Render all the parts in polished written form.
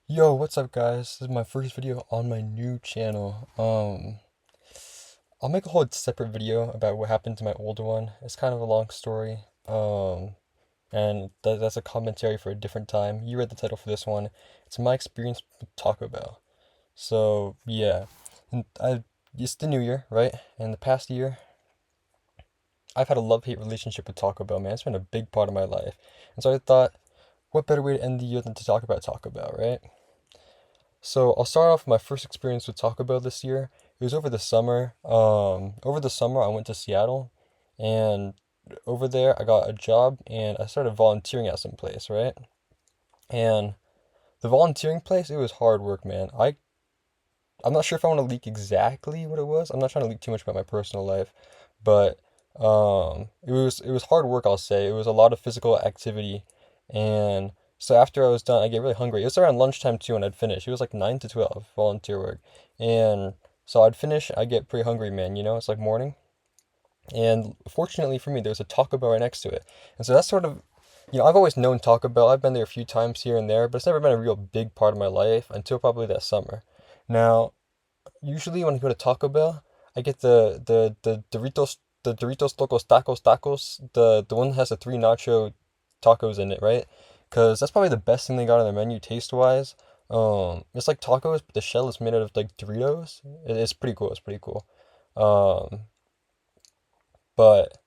Yo, what's up guys? This is my first video on my new channel. I'll make a whole separate video about what happened to my older one. It's kind of a long story. And that's a commentary for a different time. You read the title for this one. It's my experience with Taco Bell. So, yeah. And it's the new year, right? And the past year, I've had a love-hate relationship with Taco Bell, man. It's been a big part of my life. And so I thought, what better way to end the year than to talk about Taco Bell, right? So I'll start off with my first experience with Taco Bell this year. It was over the summer. Over the summer I went to Seattle, and over there I got a job and I started volunteering at some place, right? And the volunteering place, it was hard work, man. I'm not sure if I want to leak exactly what it was. I'm not trying to leak too much about my personal life, but it was hard work, I'll say. It was a lot of physical activity, and so after I was done, I get really hungry. It was around lunchtime too, and I'd finish. It was like 9 to 12 volunteer work, and so I'd finish. I get pretty hungry, man. It's like morning, and fortunately for me, there was a Taco Bell right next to it, and so that's sort of. I've always known Taco Bell. I've been there a few times here and there, but it's never been a real big part of my life until probably that summer. Now, usually when I go to Taco Bell, I get the Doritos Locos Tacos, the one that has the three nacho tacos in it, right? Because that's probably the best thing they got on their menu taste wise. It's like tacos, but the shell is made out of like Doritos. It's pretty cool. It's pretty cool. Um, but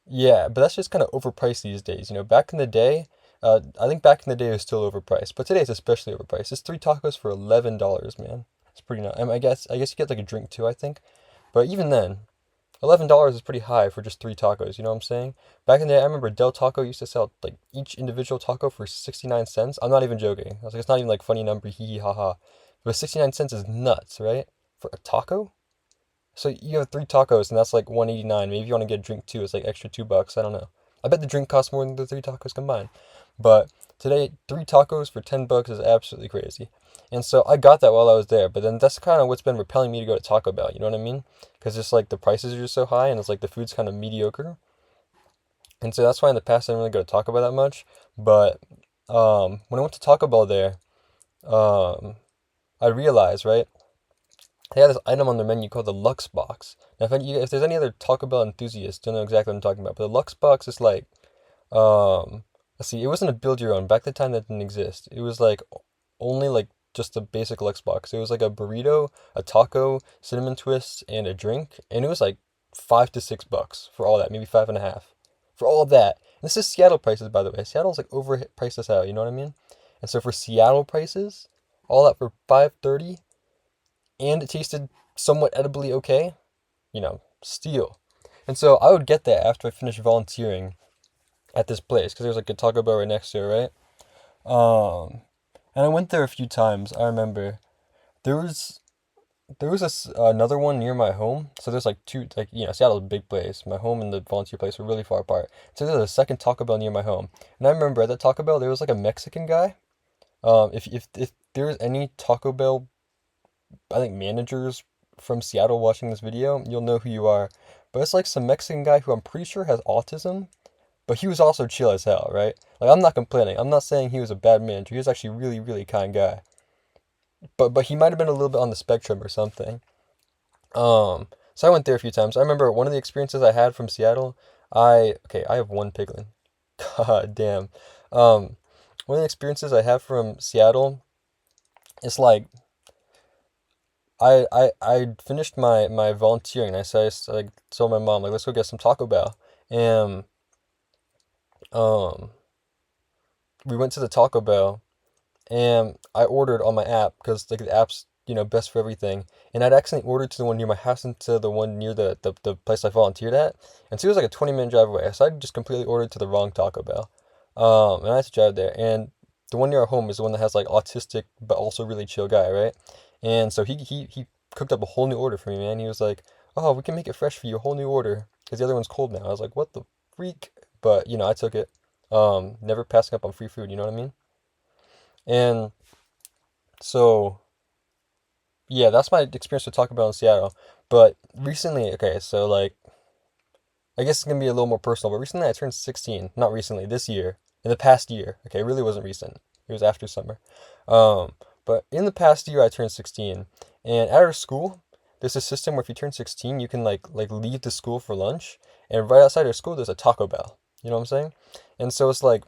yeah, but that's just kind of overpriced these days. Back in the day, I think back in the day it was still overpriced, but today it's especially overpriced. It's three tacos for $11, man. It's pretty nice. I mean, I guess you get like a drink too, I think. But even then, $11 is pretty high for just three tacos. You know what I'm saying? Back in the day, I remember Del Taco used to sell like each individual taco for 69 cents. I'm not even joking. I was like, it's not even like funny number, hee hee ha ha. But 69 cents is nuts, right? For a taco? So you have three tacos and that's like 189. Maybe if you want to get a drink too, it's like extra $2. I don't know. I bet the drink costs more than the three tacos combined. But today, three tacos for $10 is absolutely crazy. And so I got that while I was there, but then that's kind of what's been repelling me to go to Taco Bell. You know what I mean? Because just like the prices are just so high, and it's like the food's kind of mediocre. And so that's why in the past I didn't really go to Taco Bell that much. But when I went to Taco Bell there, um, I realized, right? They had this item on their menu called the Lux Box. Now, if there's any other Taco Bell enthusiasts, you'll know exactly what I'm talking about. But the Lux Box is like, um, let's see, it wasn't a build your own. Back at the time that didn't exist. It was like only like just a basic Lux Box. It was like a burrito, a taco, cinnamon twist, and a drink, and it was like $5 to $6 for all that, maybe five and a half for all of that. And this is Seattle prices, by the way. Seattle's like overpriced as hell. You know what I mean? And so for Seattle prices, all that for 5.30 and it tasted somewhat edibly okay, steal. And so I would get that after I finished volunteering at this place because there was like a Taco Bell right next to it, right? And I went there a few times. I remember there was another one near my home. So there's like two, like Seattle's a big place. My home and the volunteer place were really far apart. So there's a second Taco Bell near my home, and I remember at that Taco Bell there was like a Mexican guy. If there's any Taco Bell, I think managers from Seattle watching this video, you'll know who you are. But it's like some Mexican guy who I'm pretty sure has autism, but he was also chill as hell, right? Like I'm not complaining. I'm not saying he was a bad manager. He was actually a really, really kind guy. But he might have been a little bit on the spectrum or something. So I went there a few times. I remember one of the experiences I had from Seattle. I have one piglin. God damn. One of the experiences I have from Seattle is like I finished my volunteering. I told my mom like let's go get some Taco Bell, and um we went to the Taco Bell and I ordered on my app because like the app's best for everything, and I'd accidentally ordered to the one near my house and to the one near the place I volunteered at, and so it was like a 20-minute drive away. So I just completely ordered to the wrong Taco Bell, and I had to drive there. And the one near our home is the one that has like autistic but also really chill guy, right? And so he cooked up a whole new order for me, man. He was like, "Oh, we can make it fresh for you, a whole new order, because the other one's cold now." I was like, "What the freak?" But I took it. Never passing up on free food. You know what I mean? And so yeah, that's my experience with Taco Bell in Seattle. But recently, okay, so like I guess it's gonna be a little more personal. But recently, I turned 16. Not recently, this year, in the past year. Okay, it really wasn't recent. It was after summer. Um, but in the past year, I turned 16, and at our school, there's a system where if you turn 16, you can like leave the school for lunch, and right outside our school, there's a Taco Bell. You know what I'm saying? And so it's like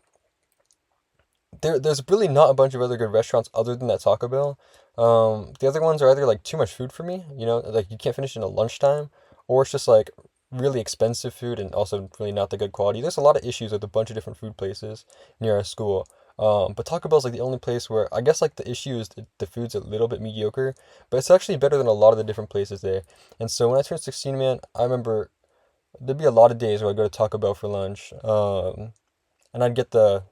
there's really not a bunch of other good restaurants other than that Taco Bell. The other ones are either like too much food for me, you know, like you can't finish in a lunchtime, or it's just like really expensive food and also really not the good quality. There's a lot of issues with a bunch of different food places near our school. But Taco Bell's like the only place where I guess like the issue is the food's a little bit mediocre, but it's actually better than a lot of the different places there. And so when I turned 16, man, I remember there'd be a lot of days where I'd go to Taco Bell for lunch, and I'd get the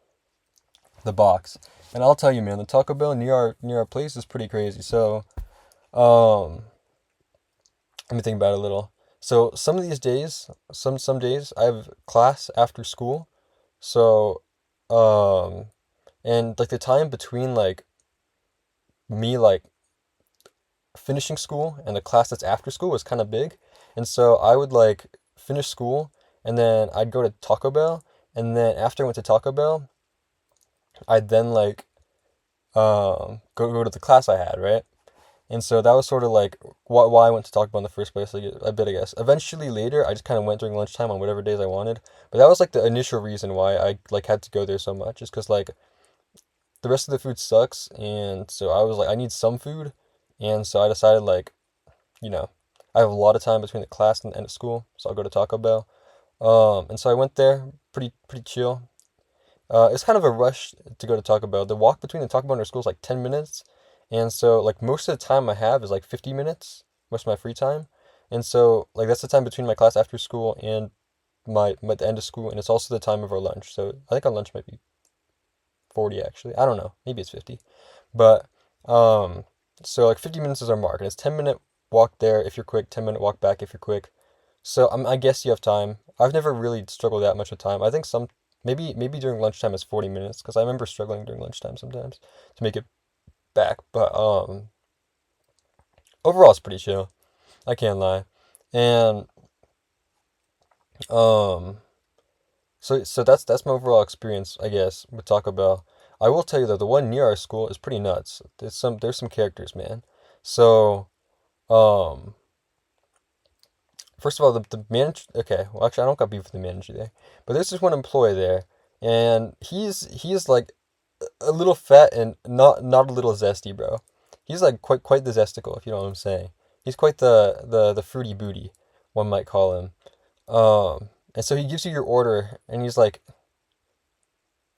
box. And I'll tell you, man, the Taco Bell near our place is pretty crazy. So, um, let me think about it a little. So some of these days, some days I have class after school. So, um, and like the time between like me like finishing school and the class that's after school was kind of big. And so I would like finish school and then I'd go to Taco Bell. And then after I went to Taco Bell, I'd then like go to the class I had, right? And so that was sort of like why I went to Taco Bell in the first place, like a bit, I guess. Eventually later, I just kind of went during lunchtime on whatever days I wanted. But that was like the initial reason why I like had to go there so much, is because like the rest of the food sucks, and so I was like I need some food, and so I decided like you know I have a lot of time between the class and the end of school, so I'll go to Taco Bell. And so I went there, pretty chill. It's kind of a rush to go to Taco Bell. The walk between the Taco Bell and our school is like 10 minutes. And so like most of the time I have is like 50 minutes, most of my free time. And so like that's the time between my class after school and my the end of school, and it's also the time of our lunch. So I think our lunch might be 40 actually. I don't know. Maybe it's 50. But so like 50 minutes is our mark, and it's 10-minute walk there if you're quick, 10-minute walk back if you're quick. So I guess you have time. I've never really struggled that much with time. I think maybe during lunchtime it's 40 minutes, because I remember struggling during lunchtime sometimes to make it back. But overall it's pretty chill. I can't lie. And um so that's my overall experience, I guess, with Taco Bell. I will tell you though, the one near our school is pretty nuts. There's some characters, man. So um first of all, the manager. Okay, well actually I don't got beef with the manager there, but there's this one employee there, and he's like a little fat and not a little zesty, bro. He's like quite the zesticle, if you know what I'm saying. He's quite the fruity booty, one might call him. And so he gives you your order, and he's like,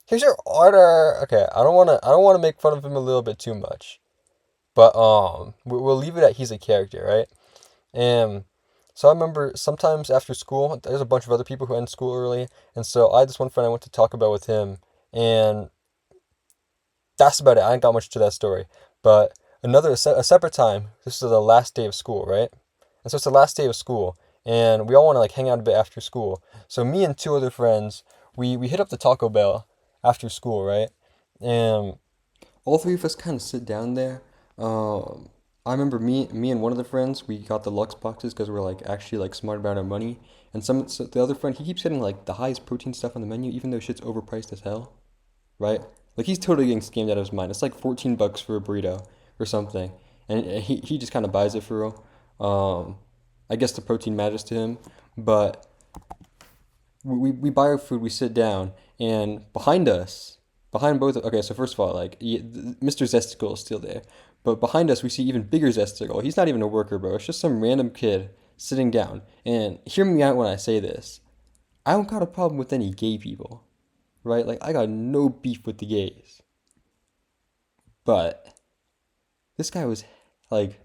"Here's your order." Okay, I don't wanna make fun of him a little bit too much, but we'll leave it at he's a character, right? And so I remember sometimes after school, there's a bunch of other people who end school early, and so I had this one friend I went to talk about with him, and that's about it. I ain't got much to that story. But a separate time, this is the last day of school, right? And so it's the last day of school, and we all want to like hang out a bit after school. So me and two other friends, we hit up the Taco Bell after school, right? And all three of us kind of sit down there. I remember me and one of the friends, we got the Lux boxes because we're like actually like smart about our money. And the other friend, he keeps getting like the highest protein stuff on the menu, even though shit's overpriced as hell, right? Like he's totally getting scammed out of his mind. It's like 14 bucks for a burrito or something, and he just kind of buys it for real. I guess the protein matters to him, but we buy our food, we sit down, and behind us, behind both. Okay, so first of all, like Mr. Zesticle is still there, but behind us we see even bigger Zesticle. He's not even a worker, bro. It's just some random kid sitting down. And hear me out when I say this. I don't got a problem with any gay people, right? Like I got no beef with the gays. But this guy was like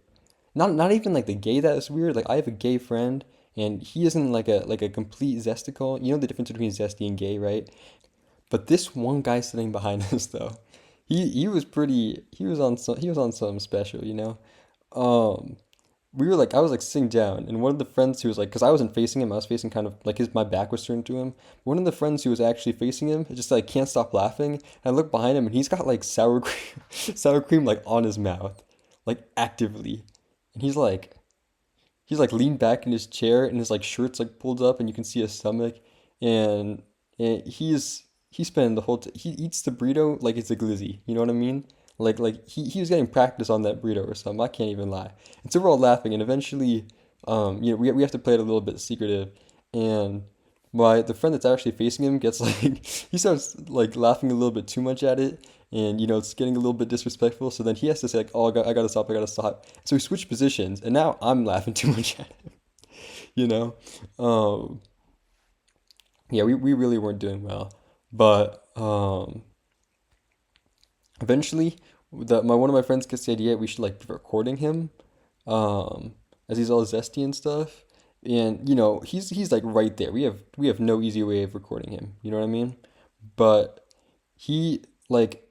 not even like the gay that is weird. Like I have a gay friend and he isn't like a complete zesticle. You know the difference between zesty and gay, right? But this one guy sitting behind us though, he was pretty he was on something special, you know? Um we were like I was like sitting down, and one of the friends who was like, because I wasn't facing him, I was facing kind of like my back was turned to him. One of the friends who was actually facing him just like can't stop laughing, and I look behind him and he's got like sour cream sour cream like on his mouth, like actively. And he's like leaned back in his chair, and his like shirt's like pulled up and you can see his stomach. And he's he spent the whole he eats the burrito like it's a glizzy. You know what I mean? Like he was getting practice on that burrito or something. I can't even lie. And so we're all laughing, and eventually, we have to play it a little bit secretive, and the friend that's actually facing him gets like he starts like laughing a little bit too much at it, and it's getting a little bit disrespectful. So then he has to say like, "Oh, I gotta stop, I gotta stop." So we switch positions, and now I'm laughing too much at him. You know, um, yeah, we really weren't doing well, but eventually, one of my friends gets the idea we should like be recording him, um, as he's all zesty and stuff, and he's like right there. We have no easy way of recording him. You know what I mean? But he like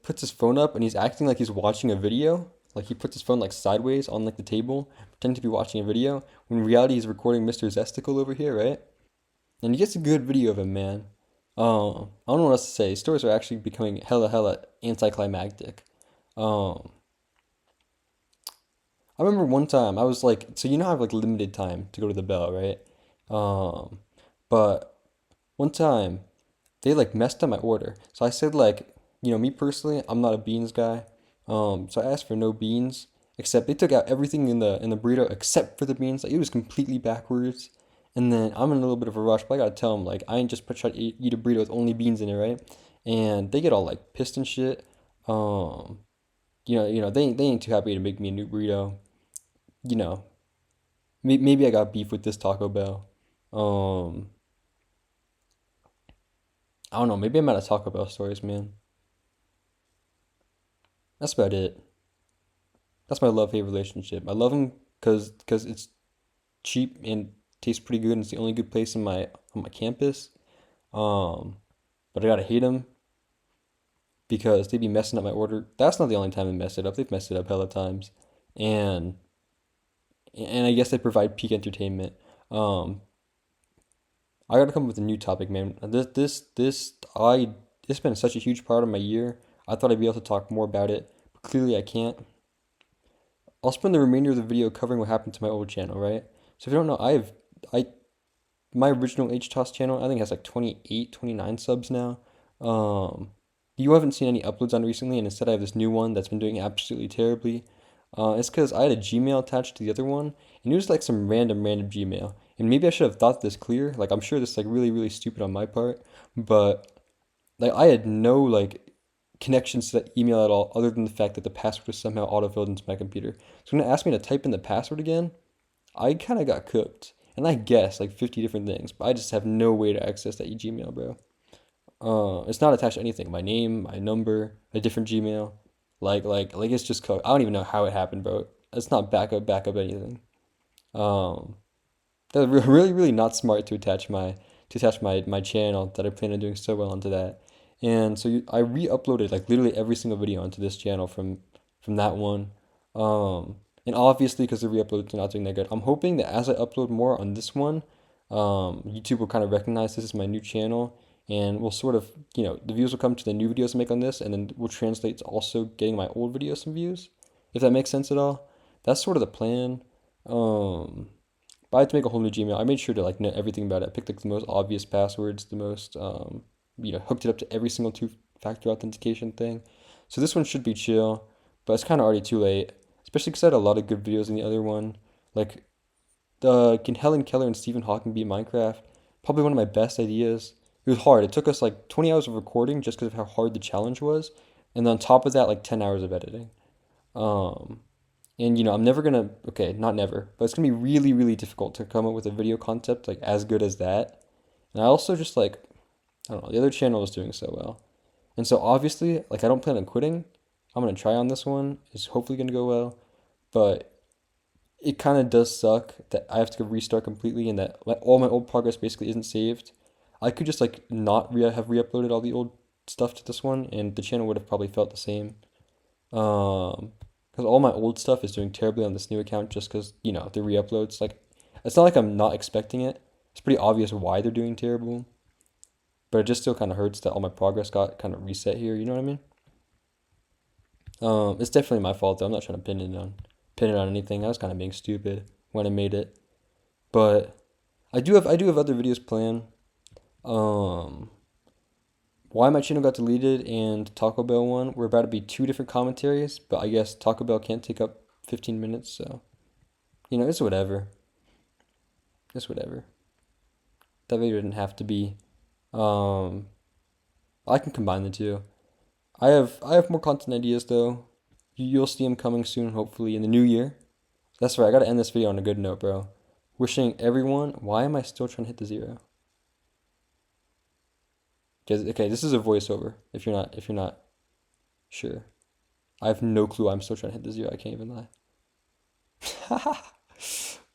puts his phone up and he's acting like he's watching a video. Like he puts his phone like sideways on like the table, pretending to be watching a video. When in reality he's recording Mr. Zesticle over here, right? And he gets a good video of him, man. I don't know what else to say. Stories are actually becoming hella anticlimactic. Um, I remember one time I was like, so I have like limited time to go to the bell, right? Um, but one time they like messed up my order. So I said like, me personally, I'm not a beans guy. So I asked for no beans, except they took out everything in the burrito except for the beans. Like it was completely backwards. And then I'm in a little bit of a rush, but I gotta tell them like I ain't just try to eat a burrito with only beans in it, right? And they get all like pissed and shit. Um, they ain't too happy to make me a new burrito. You know, maybe I got beef with this Taco Bell. Um, I don't know. Maybe I'm out of Taco Bell stories, man. That's about it. That's my love hate relationship. I love them because it's cheap and tastes pretty good, and it's the only good place on my campus. Um, but I gotta hate them because they be messing up my order. That's not the only time they mess it up. They've messed it up hella times, and I guess they provide peak entertainment. Um, I gotta come up with a new topic, man. It's been such a huge part of my year. I thought I'd be able to talk more about it, but clearly I can't. I'll spend the remainder of the video covering what happened to my old channel, right? So if you don't know, I my original HTOS channel, I think has like 28, 29 subs now. Um, you haven't seen any uploads on recently, and instead I have this new one that's been doing absolutely terribly. It's because I had a Gmail attached to the other one, and it was like some random Gmail. And maybe I should have thought this clear. Like I'm sure this is like really stupid on my part, but like I had no like connections to that email at all, other than the fact that the password was somehow autofilled into my computer. So when it asked me to type in the password again, I kind of got cooked. And I guessed like 50 different things, but I just have no way to access that Gmail, bro. It's not attached to anything. My name, my number, a different Gmail. Like it's just cooked. I don't even know how it happened, bro. It's not backup anything. Um, that was really not smart to attach my channel that I plan on doing so well onto that. And so I re-uploaded like literally every single video onto this channel from that one. And obviously because the re-uploads are not doing that good, I'm hoping that as I upload more on this one, YouTube will kind of recognize this as my new channel, and will sort of, the views will come to the new videos I make on this, and then will translate to also getting my old videos some views, if that makes sense at all. That's sort of the plan. Um, but I had to make a whole new Gmail. I made sure to like know everything about it. I picked like the most obvious passwords, the most hooked it up to every single two-factor authentication thing. So this one should be chill, but it's kind of already too late, especially because I had a lot of good videos in the other one. Like Can Helen Keller and Stephen Hawking beat Minecraft? Probably one of my best ideas. It was hard. It took us like 20 hours of recording just because of how hard the challenge was, and then on top of that, like 10 hours of editing. Um, and I'm never gonna, okay, not never, but it's gonna be really difficult to come up with a video concept like as good as that. And I also just like, I don't know, the other channel was doing so well. And so obviously, like I don't plan on quitting. I'm gonna try on this one. It's hopefully gonna go well, but it kind of does suck that I have to restart completely, and that like all my old progress basically isn't saved. I could just like not have re-uploaded all the old stuff to this one, and the channel would have probably felt the same. Because all my old stuff is doing terribly on this new account, just because the re-uploads. Like, it's not like I'm not expecting it. It's pretty obvious why they're doing terrible, but it just still kind of hurts that all my progress got kind of reset here. You know what I mean? It's definitely my fault though. I'm not trying to pin it on anything. I was kind of being stupid when I made it, but I do have other videos planned. Um, why my channel got deleted and Taco Bell one were about to be two different commentaries, but I guess Taco Bell can't take up 15 minutes, so, you know, it's whatever. It's whatever. That video didn't have to be. I can combine the two. I have more content ideas though. You'll see them coming soon, hopefully in the new year. That's right. I gotta end this video on a good note, bro. Wishing everyone. Why am I still trying to hit the 0? Because okay, this is a voiceover. If you're not sure, I have no clue. I'm still trying to hit the 0. I can't even lie.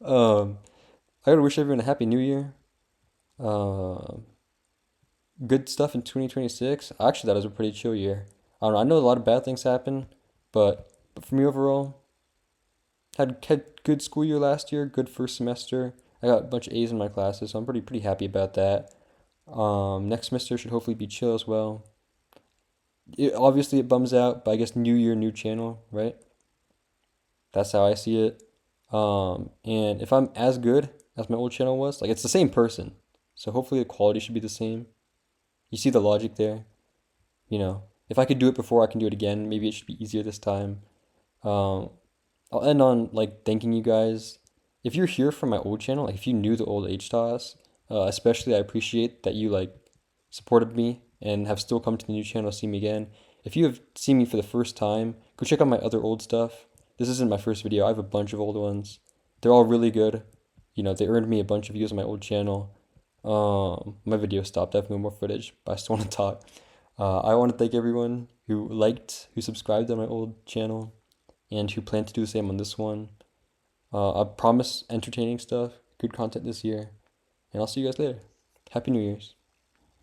um, I gotta wish everyone a happy new year. Um, good stuff in 2026. I actually thought it was a pretty chill year. I don't know. I know a lot of bad things happen, but for me overall, had good school year last year. Good first semester. I got a bunch of A's in my classes, so I'm pretty happy about that. Next semester should hopefully be chill as well. Obviously it bums out, but I guess new year, new channel, right? That's how I see it. And if I'm as good as my old channel was, like it's the same person, so hopefully the quality should be the same. You see the logic there, you know. If I could do it before, I can do it again. Maybe it should be easier this time. Um, I'll end on like thanking you guys. If you're here from my old channel, like if you knew the old H toss, especially I appreciate that you like supported me and have still come to the new channel to see me again. If you have seen me for the first time, go check out my other old stuff. This isn't my first video. I have a bunch of old ones. They're all really good. You know, they earned me a bunch of views on my old channel. My video stopped. I have no more footage, but I still want to talk. I want to thank everyone who liked, who subscribed on my old channel, and who plan to do the same on this one. I promise entertaining stuff, good content this year, and I'll see you guys later. Happy New Year's.